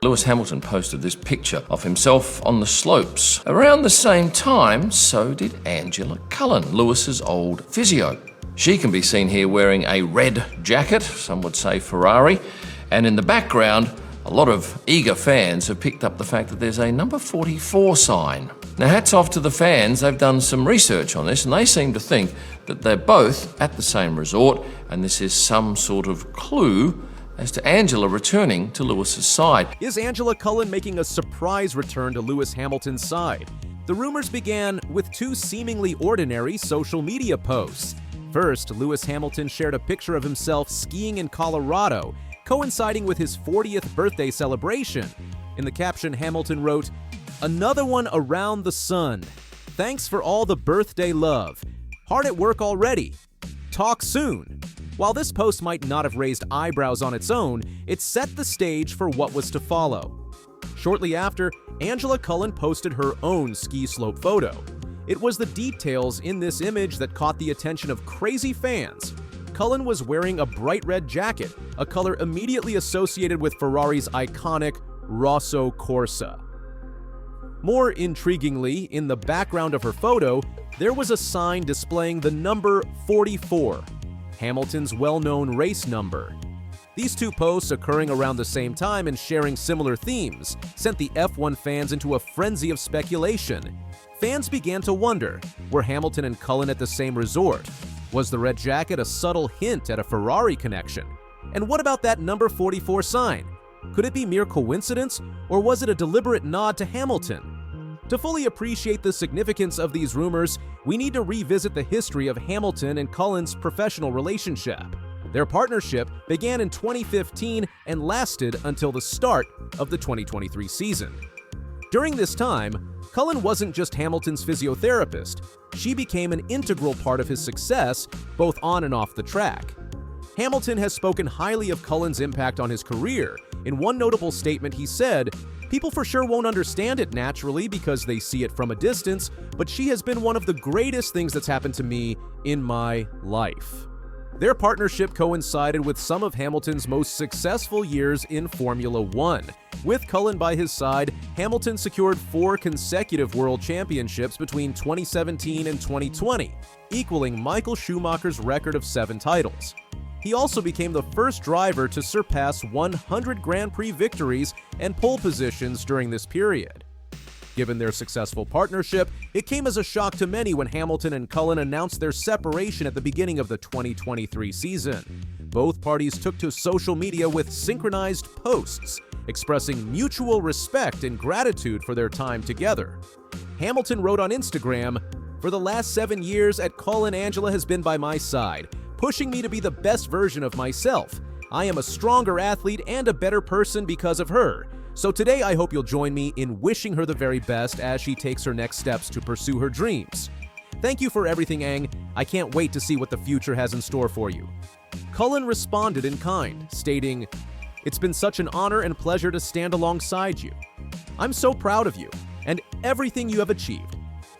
Lewis Hamilton posted this picture of himself on the slopes. Around the same time, so did Angela Cullen, Lewis's old physio. She can be seen here wearing a red jacket, some would say Ferrari, and in the background, a lot of eager fans have picked up the fact that there's a number 44 sign. Now, hats off to the fans. They've done some research on this, and they seem to think that they're both at the same resort, and this is some sort of clue as to Angela returning to Lewis's side. Is Angela Cullen making a surprise return to Lewis Hamilton's side? The rumors began with two seemingly ordinary social media posts. First, Lewis Hamilton shared a picture of himself skiing in Colorado, coinciding with his 40th birthday celebration. In the caption, Hamilton wrote, "Another one around the sun. Thanks for all the birthday love. Hard at work already. Talk soon." While this post might not have raised eyebrows on its own, it set the stage for what was to follow. Shortly after, Angela Cullen posted her own ski slope photo. It was the details in this image that caught the attention of crazy fans. Cullen was wearing a bright red jacket, a color immediately associated with Ferrari's iconic Rosso Corsa. More intriguingly, in the background of her photo, there was a sign displaying the number 44. Hamilton's well-known race number. These two posts, occurring around the same time and sharing similar themes, sent the F1 fans into a frenzy of speculation. Fans began to wonder, were Hamilton and Cullen at the same resort? Was the red jacket a subtle hint at a Ferrari connection? And what about that number 44 sign? Could it be mere coincidence, or was it a deliberate nod to Hamilton? To fully appreciate the significance of these rumors, we need to revisit the history of Hamilton and Cullen's professional relationship. Their partnership began in 2015 and lasted until the start of the 2023 season. During this time, Cullen wasn't just Hamilton's physiotherapist. She became an integral part of his success, both on and off the track. Hamilton has spoken highly of Cullen's impact on his career. In one notable statement, he said, "People for sure won't understand it naturally because they see it from a distance, but she has been one of the greatest things that's happened to me in my life." Their partnership coincided with some of Hamilton's most successful years in Formula One. With Cullen by his side, Hamilton secured 4 consecutive world championships between 2017 and 2020, equaling Michael Schumacher's record of 7 titles. He also became the first driver to surpass 100 Grand Prix victories and pole positions during this period. Given their successful partnership, it came as a shock to many when Hamilton and Cullen announced their separation at the beginning of the 2023 season. Both parties took to social media with synchronized posts, expressing mutual respect and gratitude for their time together. Hamilton wrote on Instagram, "For the last 7 years at Cullen, Angela has been by my side, pushing me to be the best version of myself. I am a stronger athlete and a better person because of her. So today I hope you'll join me in wishing her the very best as she takes her next steps to pursue her dreams. Thank you for everything, Ang. I can't wait to see what the future has in store for you." Cullen responded in kind, stating, "It's been such an honor and pleasure to stand alongside you. I'm so proud of you and everything you have achieved.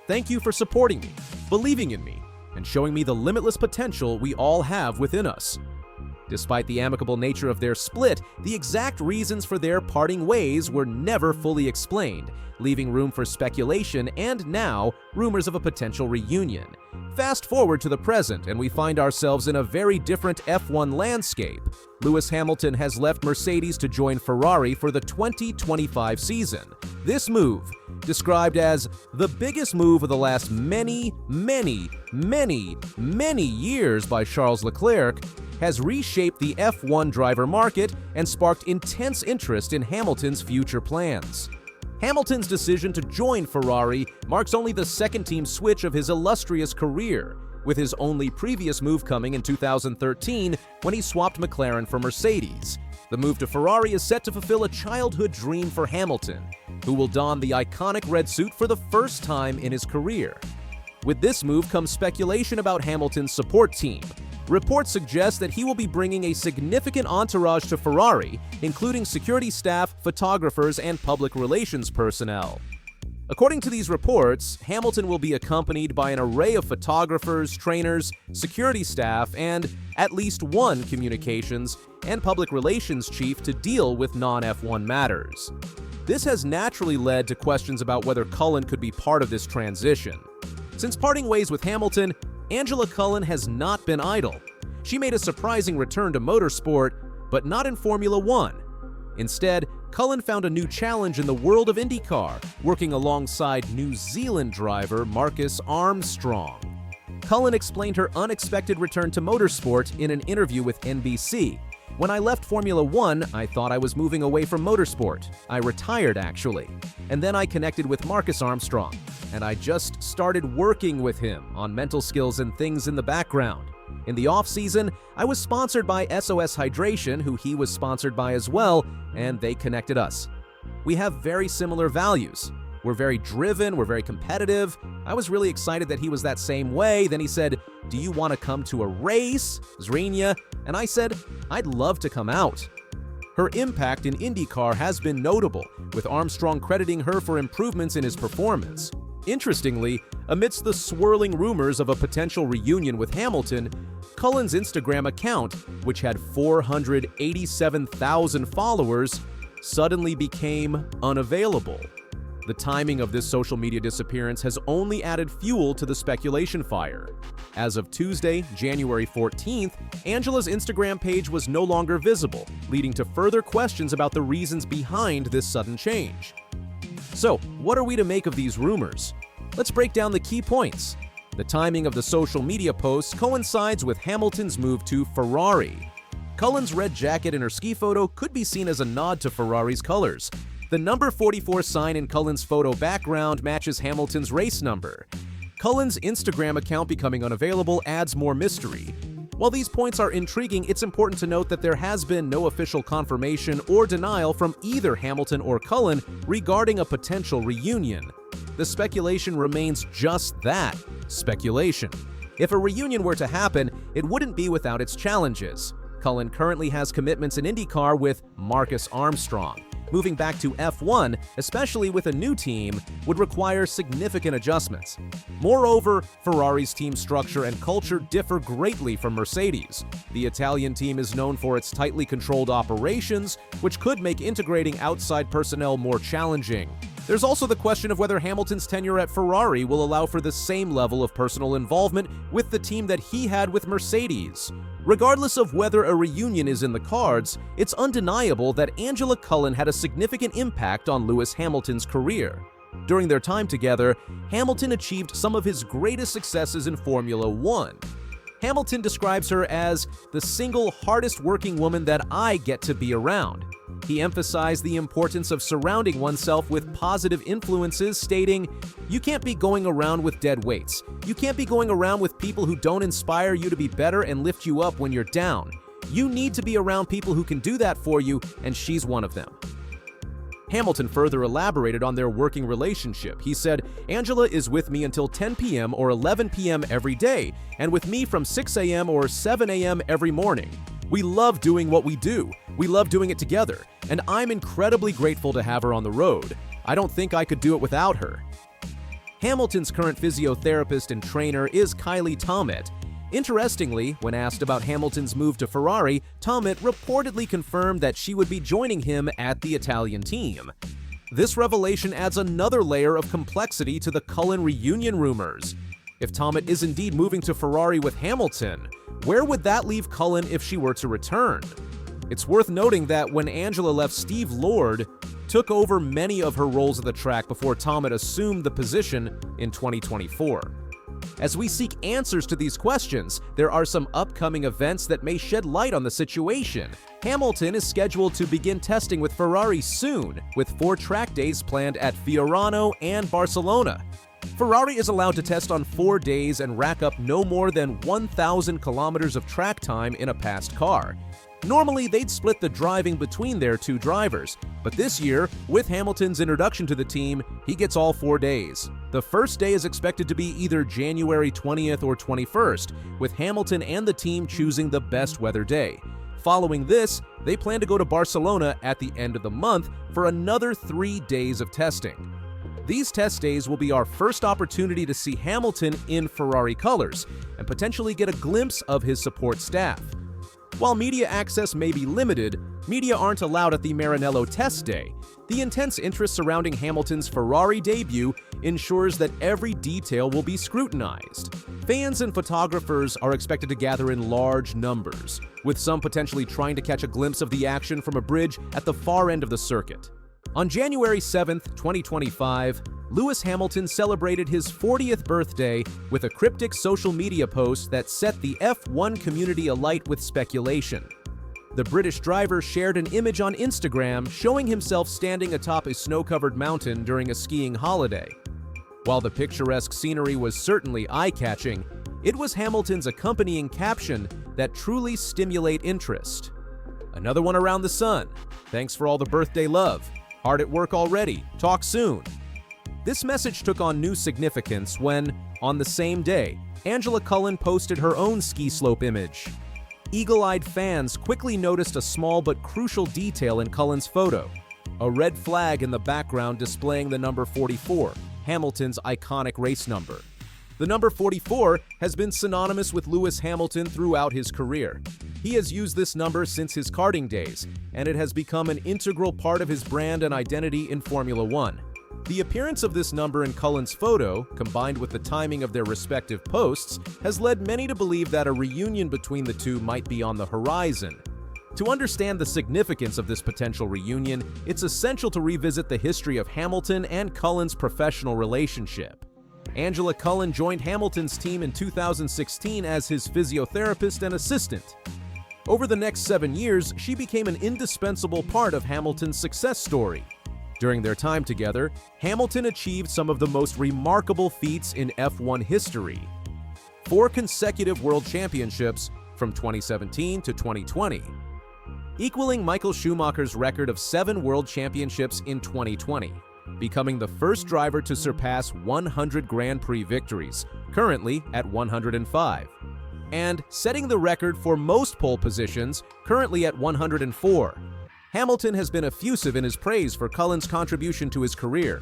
Thank you for supporting me, believing in me, and showing me the limitless potential we all have within us." Despite the amicable nature of their split, the exact reasons for their parting ways were never fully explained, leaving room for speculation and now rumors of a potential reunion. Fast forward to the present, and we find ourselves in a very different F1 landscape. Lewis Hamilton has left Mercedes to join Ferrari for the 2025 season. This move, described as the biggest move of the last many years by Charles Leclerc, has reshaped the F1 driver market and sparked intense interest in Hamilton's future plans. Hamilton's decision to join Ferrari marks only the second team switch of his illustrious career, with his only previous move coming in 2013 when he swapped McLaren for Mercedes. The move to Ferrari is set to fulfill a childhood dream for Hamilton, who will don the iconic red suit for the first time in his career. With this move comes speculation about Hamilton's support team. Reports suggest that he will be bringing a significant entourage to Ferrari, including security staff, photographers, and public relations personnel. According to these reports, Hamilton will be accompanied by an array of photographers, trainers, security staff, and at least one communications and public relations chief to deal with non-F1 matters. This has naturally led to questions about whether Cullen could be part of this transition. Since parting ways with Hamilton, Angela Cullen has not been idle. She made a surprising return to motorsport, but not in Formula One. Instead, Cullen found a new challenge in the world of IndyCar, working alongside New Zealand driver Marcus Armstrong. Cullen explained her unexpected return to motorsport in an interview with NBC. "When I left Formula One, I thought I was moving away from motorsport. I retired, actually. And then I connected with Marcus Armstrong, and I just started working with him on mental skills and things in the background. In the off-season, I was sponsored by SOS Hydration, who he was sponsored by as well, and they connected us. We have very similar values. We're very driven, we're very competitive. I was really excited that he was that same way. Then he said, 'Do you want to come to a race, Zrenia?' And I said, 'I'd love to come out.'" Her impact in IndyCar has been notable, with Armstrong crediting her for improvements in his performance. Interestingly, amidst the swirling rumors of a potential reunion with Hamilton, Cullen's Instagram account, which had 487,000 followers, suddenly became unavailable. The timing of this social media disappearance has only added fuel to the speculation fire. As of Tuesday, January 14th, Angela's Instagram page was no longer visible, leading to further questions about the reasons behind this sudden change. So, what are we to make of these rumors? Let's break down the key points. The timing of the social media posts coincides with Hamilton's move to Ferrari. Cullen's red jacket in her ski photo could be seen as a nod to Ferrari's colors. The number 44 sign in Cullen's photo background matches Hamilton's race number. Cullen's Instagram account becoming unavailable adds more mystery. While these points are intriguing, it's important to note that there has been no official confirmation or denial from either Hamilton or Cullen regarding a potential reunion. The speculation remains just that, speculation. If a reunion were to happen, it wouldn't be without its challenges. Cullen currently has commitments in IndyCar with Marcus Armstrong. Moving back to F1, especially with a new team, would require significant adjustments. Moreover, Ferrari's team structure and culture differ greatly from Mercedes. The Italian team is known for its tightly controlled operations, which could make integrating outside personnel more challenging. There's also the question of whether Hamilton's tenure at Ferrari will allow for the same level of personal involvement with the team that he had with Mercedes. Regardless of whether a reunion is in the cards, it's undeniable that Angela Cullen had a significant impact on Lewis Hamilton's career. During their time together, Hamilton achieved some of his greatest successes in Formula One. Hamilton describes her as the single hardest working woman that I get to be around. He emphasized the importance of surrounding oneself with positive influences, stating, "You can't be going around with dead weights. You can't be going around with people who don't inspire you to be better and lift you up when you're down. You need to be around people who can do that for you, and she's one of them." Hamilton further elaborated on their working relationship. He said, "Angela is with me until 10 p.m. or 11 p.m. every day, and with me from 6 a.m. or 7 a.m. every morning. We love doing what we do. We love doing it together, and I'm incredibly grateful to have her on the road. I don't think I could do it without her." Hamilton's current physiotherapist and trainer is Kylie Tomet. Interestingly, when asked about Hamilton's move to Ferrari, Tomet reportedly confirmed that she would be joining him at the Italian team. This revelation adds another layer of complexity to the Cullen reunion rumors. If Tomet is indeed moving to Ferrari with Hamilton, where would that leave Cullen if she were to return? It's worth noting that when Angela left, Steve Lord took over many of her roles at the track before Tomet assumed the position in 2024. As we seek answers to these questions, there are some upcoming events that may shed light on the situation. Hamilton is scheduled to begin testing with Ferrari soon, with 4 track days planned at Fiorano and Barcelona. Ferrari is allowed to test on 4 days and rack up no more than 1,000 kilometers of track time in a past car. Normally, they'd split the driving between their 2 drivers, but this year, with Hamilton's introduction to the team, he gets all 4 days. The first day is expected to be either January 20th or 21st, with Hamilton and the team choosing the best weather day. Following this, they plan to go to Barcelona at the end of the month for another 3 days of testing. These test days will be our first opportunity to see Hamilton in Ferrari colors and potentially get a glimpse of his support staff. While media access may be limited, media aren't allowed at the Maranello test day. The intense interest surrounding Hamilton's Ferrari debut ensures that every detail will be scrutinized. Fans and photographers are expected to gather in large numbers, with some potentially trying to catch a glimpse of the action from a bridge at the far end of the circuit. On January 7th, 2025, Lewis Hamilton celebrated his 40th birthday with a cryptic social media post that set the F1 community alight with speculation. The British driver shared an image on Instagram showing himself standing atop a snow-covered mountain during a skiing holiday. While the picturesque scenery was certainly eye-catching, it was Hamilton's accompanying caption that truly stimulate interest. Another one around the sun. Thanks for all the birthday love. Hard at work already. Talk soon. This message took on new significance when, on the same day, Angela Cullen posted her own ski slope image. Eagle-eyed fans quickly noticed a small but crucial detail in Cullen's photo: a red flag in the background displaying the number 44, Hamilton's iconic race number. The number 44 has been synonymous with Lewis Hamilton throughout his career. He has used this number since his karting days, and it has become an integral part of his brand and identity in Formula One. The appearance of this number in Cullen's photo, combined with the timing of their respective posts, has led many to believe that a reunion between the two might be on the horizon. To understand the significance of this potential reunion, it's essential to revisit the history of Hamilton and Cullen's professional relationship. Angela Cullen joined Hamilton's team in 2016 as his physiotherapist and assistant. Over the next 7 years, she became an indispensable part of Hamilton's success story. During their time together, Hamilton achieved some of the most remarkable feats in F1 history: 4 consecutive world championships from 2017 to 2020, equaling Michael Schumacher's record of 7 world championships in 2020, becoming the first driver to surpass 100 Grand Prix victories, currently at 105, and setting the record for most pole positions, currently at 104. Hamilton has been effusive in his praise for Cullen's contribution to his career.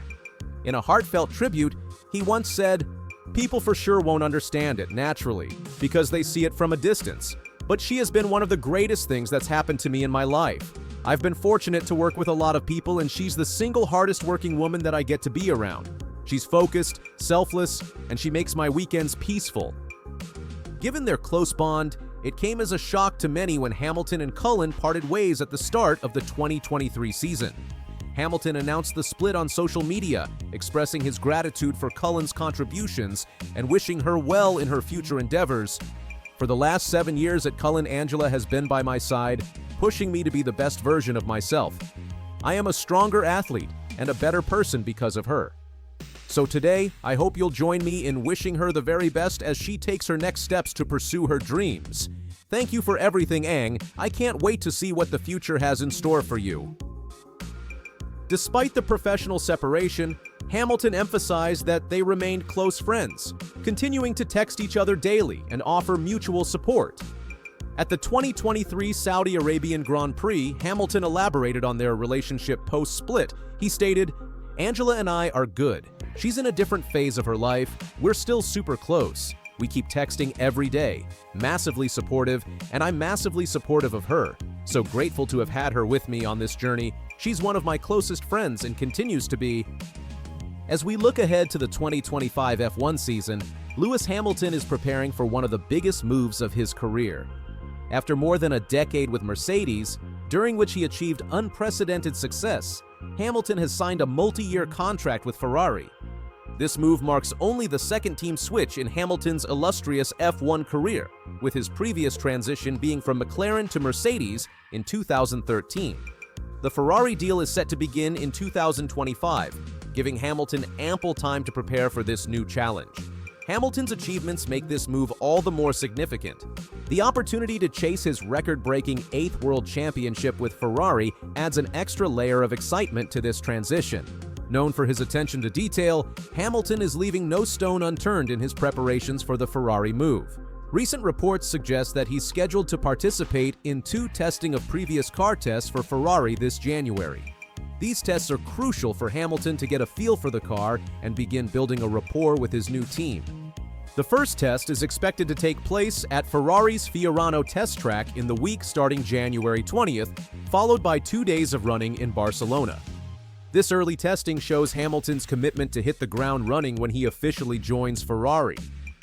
In a heartfelt tribute, he once said, "People for sure won't understand it, naturally, because they see it from a distance. But she has been one of the greatest things that's happened to me in my life. I've been fortunate to work with a lot of people, and she's the single hardest working woman that I get to be around. She's focused, selfless, and she makes my weekends peaceful." Given their close bond, it came as a shock to many when Hamilton and Cullen parted ways at the start of the 2023 season. Hamilton announced the split on social media, expressing his gratitude for Cullen's contributions and wishing her well in her future endeavors. "For the last 7 years at Cullen, Angela has been by my side, pushing me to be the best version of myself. I am a stronger athlete and a better person because of her. So today, I hope you'll join me in wishing her the very best as she takes her next steps to pursue her dreams. Thank you for everything, Ang. I can't wait to see what the future has in store for you." Despite the professional separation, Hamilton emphasized that they remained close friends, continuing to text each other daily and offer mutual support. At the 2023 Saudi Arabian Grand Prix, Hamilton elaborated on their relationship post-split. He stated, "Angela and I are good. She's in a different phase of her life. We're still super close. We keep texting every day. Massively supportive, and I'm massively supportive of her. So grateful to have had her with me on this journey. She's one of my closest friends and continues to be." As we look ahead to the 2025 F1 season, Lewis Hamilton is preparing for one of the biggest moves of his career. After more than a decade with Mercedes, during which he achieved unprecedented success, Hamilton has signed a multi-year contract with Ferrari. This move marks only the second team switch in Hamilton's illustrious F1 career, with his previous transition being from McLaren to Mercedes in 2013. The Ferrari deal is set to begin in 2025, giving Hamilton ample time to prepare for this new challenge. Hamilton's achievements make this move all the more significant. The opportunity to chase his record-breaking 8th World Championship with Ferrari adds an extra layer of excitement to this transition. Known for his attention to detail, Hamilton is leaving no stone unturned in his preparations for the Ferrari move. Recent reports suggest that he's scheduled to participate in 2 testing of previous car tests for Ferrari this January. These tests are crucial for Hamilton to get a feel for the car and begin building a rapport with his new team. The first test is expected to take place at Ferrari's Fiorano test track in the week starting January 20th, followed by 2 days of running in Barcelona. This early testing shows Hamilton's commitment to hit the ground running when he officially joins Ferrari.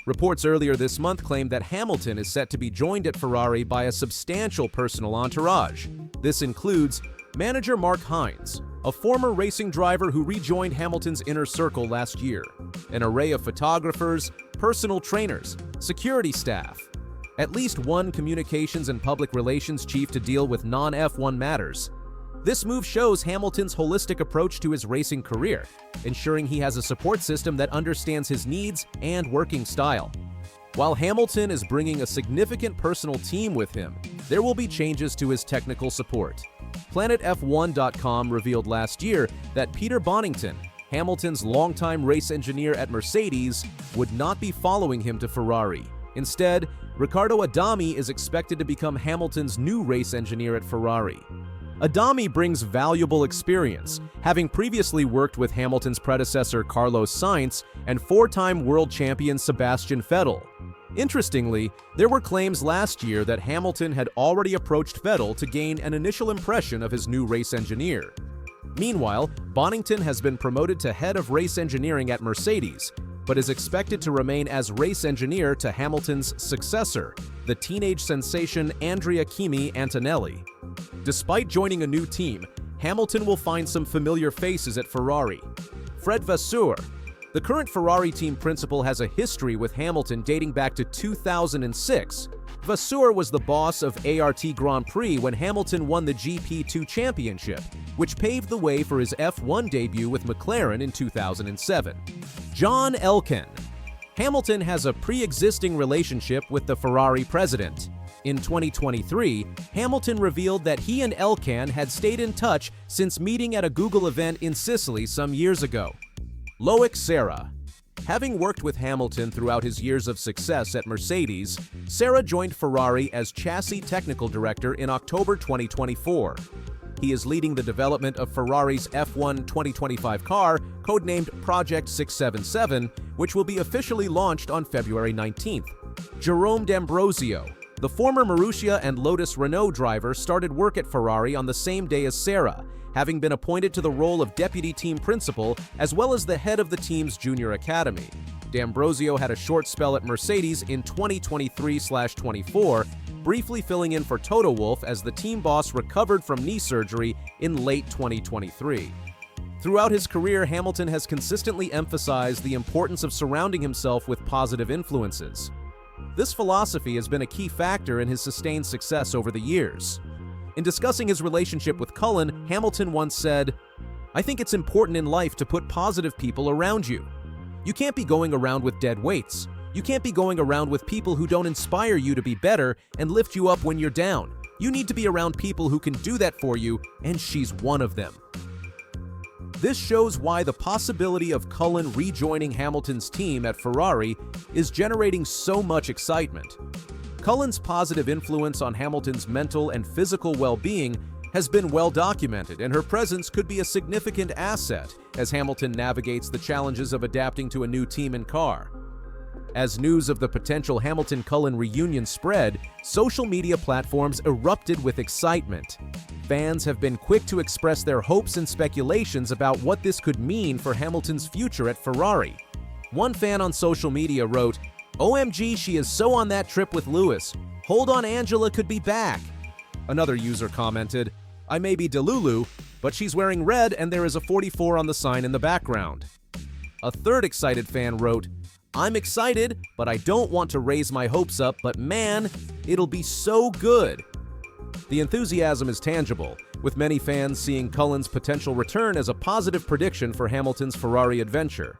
Reports earlier this month claimed that Hamilton is set to be joined at Ferrari by a substantial personal entourage. This includes manager Mark Hines, a former racing driver who rejoined Hamilton's inner circle last year, an array of photographers, personal trainers, security staff, at least one communications and public relations chief to deal with non-F1 matters. This move shows Hamilton's holistic approach to his racing career, ensuring he has a support system that understands his needs and working style. While Hamilton is bringing a significant personal team with him, there will be changes to his technical support. PlanetF1.com revealed last year that Peter Bonington, Hamilton's longtime race engineer at Mercedes, would not be following him to Ferrari. Instead, Riccardo Adami is expected to become Hamilton's new race engineer at Ferrari. Adami brings valuable experience, having previously worked with Hamilton's predecessor Carlos Sainz and four-time world champion Sebastian Vettel. Interestingly, there were claims last year that Hamilton had already approached Vettel to gain an initial impression of his new race engineer. Meanwhile, Bonington has been promoted to head of race engineering at Mercedes, but is expected to remain as race engineer to Hamilton's successor, the teenage sensation Andrea Kimi Antonelli. Despite joining a new team, Hamilton will find some familiar faces at Ferrari. Fred Vasseur, the current Ferrari team principal, has a history with Hamilton dating back to 2006. Vasseur was the boss of ART Grand Prix when Hamilton won the GP2 championship, which paved the way for his F1 debut with McLaren in 2007. John Elkann. Hamilton has a pre-existing relationship with the Ferrari president. In 2023, Hamilton revealed that he and Elkann had stayed in touch since meeting at a Google event in Sicily some years ago. Loic Serra. Having worked with Hamilton throughout his years of success at Mercedes, Serra joined Ferrari as chassis technical director in October 2024. He is leading the development of Ferrari's F1 2025 car, codenamed Project 677, which will be officially launched on February 19th. Jerome D'Ambrosio. The former Marussia and Lotus Renault driver started work at Ferrari on the same day as Serra, having been appointed to the role of deputy team principal as well as the head of the team's junior academy. D'Ambrosio had a short spell at Mercedes in 2023/24, briefly filling in for Toto Wolff as the team boss recovered from knee surgery in late 2023. Throughout his career, Hamilton has consistently emphasized the importance of surrounding himself with positive influences. This philosophy has been a key factor in his sustained success over the years. In discussing his relationship with Cullen, Hamilton once said, "I think it's important in life to put positive people around you. You can't be going around with dead weights. You can't be going around with people who don't inspire you to be better and lift you up when you're down. You need to be around people who can do that for you, and she's one of them." This shows why the possibility of Cullen rejoining Hamilton's team at Ferrari is generating so much excitement. Cullen's positive influence on Hamilton's mental and physical well-being has been well documented, and her presence could be a significant asset as Hamilton navigates the challenges of adapting to a new team and car. As news of the potential Hamilton-Cullen reunion spread, social media platforms erupted with excitement. Fans have been quick to express their hopes and speculations about what this could mean for Hamilton's future at Ferrari. One fan on social media wrote, "OMG, she is so on that trip with Lewis. Hold on, Angela could be back." Another user commented, "I may be Delulu, but she's wearing red and there is a 44 on the sign in the background." A third excited fan wrote, "I'm excited, but I don't want to raise my hopes up, but man, it'll be so good." The enthusiasm is tangible, with many fans seeing Cullen's potential return as a positive prediction for Hamilton's Ferrari adventure.